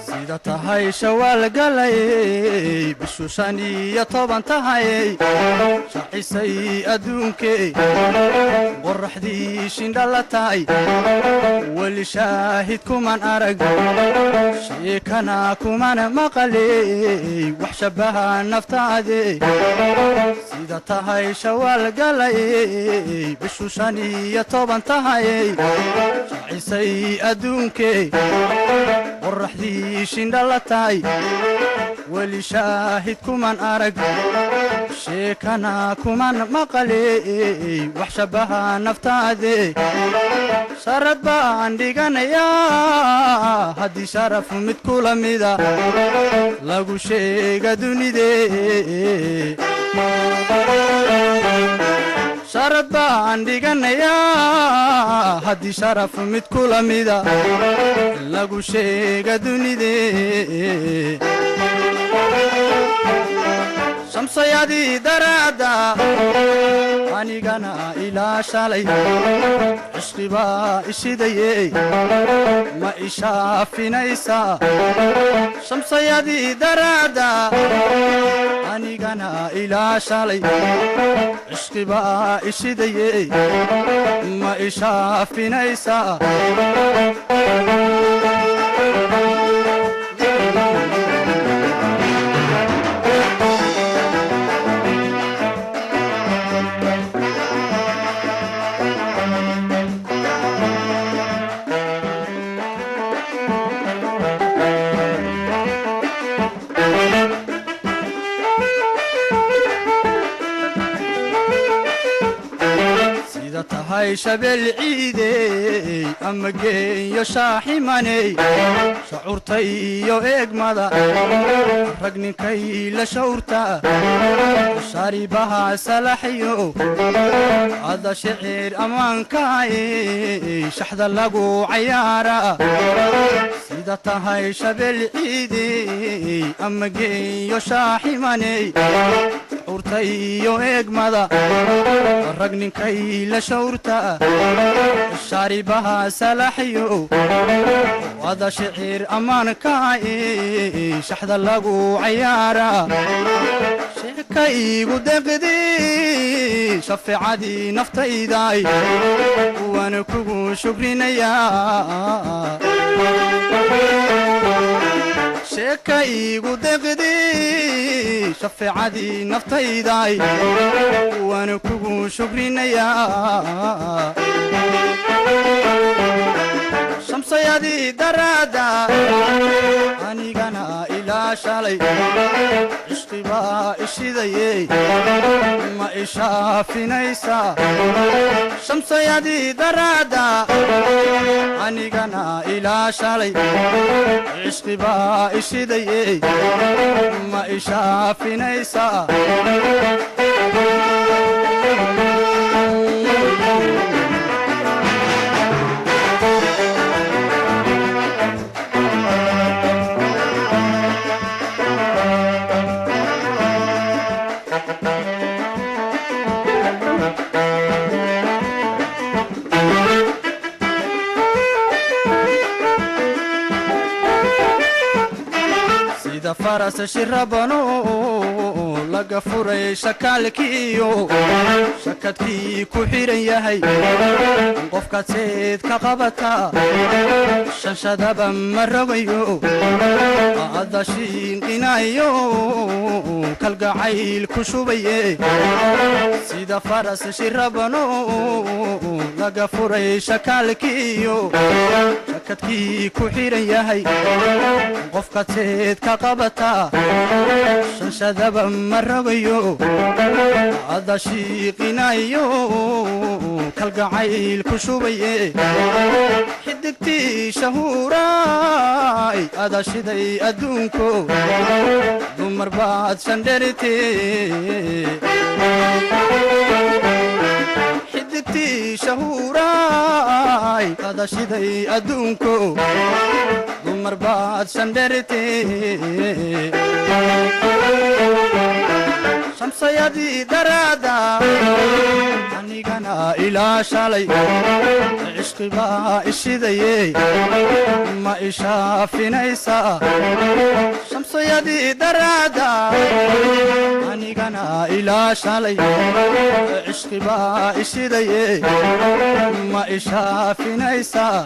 sida tahay shawaal galay bishu 15 tahay shacisay adduunkee qorraxdii shindhalatay wali shaahid kuman arag sheekana kuman maqalay wax shabaha naftaade sida tahay shawaal galay bishu 15 tahay shacisay adduunkee qorraxdii shindhalatay wali shaahid kuman arag sheekana kuman maqalay wax shabaha naftaade sharad baan dhiganayaa haddii sharaf mid kula mida lagu sheega dunidee sharad baan dhiganayaa haddii sharaf mid kula mida lagu sheega dunidee shamsayadii daraada anigana ilaa shalay cishqibaa ishidayey ma ishaafinaysaa shamsayadii daraada anigana ilaa shalay cishqibaa ishidayey ma ishaafinaysaa tahay shabeel ciidey ama geeyo shaaximaney shacuurtay iyo eegmada rag ninkay la shawrta sharibaha salaxyo ada shicir ammaankaay shaxda lagu cayaara sida tahay shabeel ciidey ama geeyo shaaximaney shacuurtay iyo eegmada rag ninkay la shawrta sharibaha salaxyo wada shicir ammaankaay shaxda lagu cayaara sheekaygu deqdi shafeecadii naftayday waan kugu shukrinayaa sheekaygu deqdi shafeecadii naftayday waan kugu shukrinayaa shamsayadii daraada anigana ilaa shalay cishqibaa ishidayey ma ishaafinaysaa shamsayadii daraada anigana ilaa shalay cishqibaa ishidayey ma ishaafinaysaa faras shirabano laga furay shakaalkiyo shakadkii ku xiran yahay qofka seed ka qabata shanshadaba marogayo adashiin inayo kalgacayl ku shubaye sida faras shirabano laga furay shakaalkiyo shakadkii ku xiran yahay qofka seed ka qabata shanshadaba marogayo adashiiqinayo kalgacayl ku shubaye xidigtii shahuuraay adashiday adduunko dumar baad shandherite xidigtii shahuuraay adashiday adduunko dumar baad shandherite shamsayadii daraada anigana ilaa shalay cishqibaa ishidaye ma ishaafinaysaa shamsayadii daraada anigana ilaa shalay cishqibaa ishidaye ma ishaafinaysaa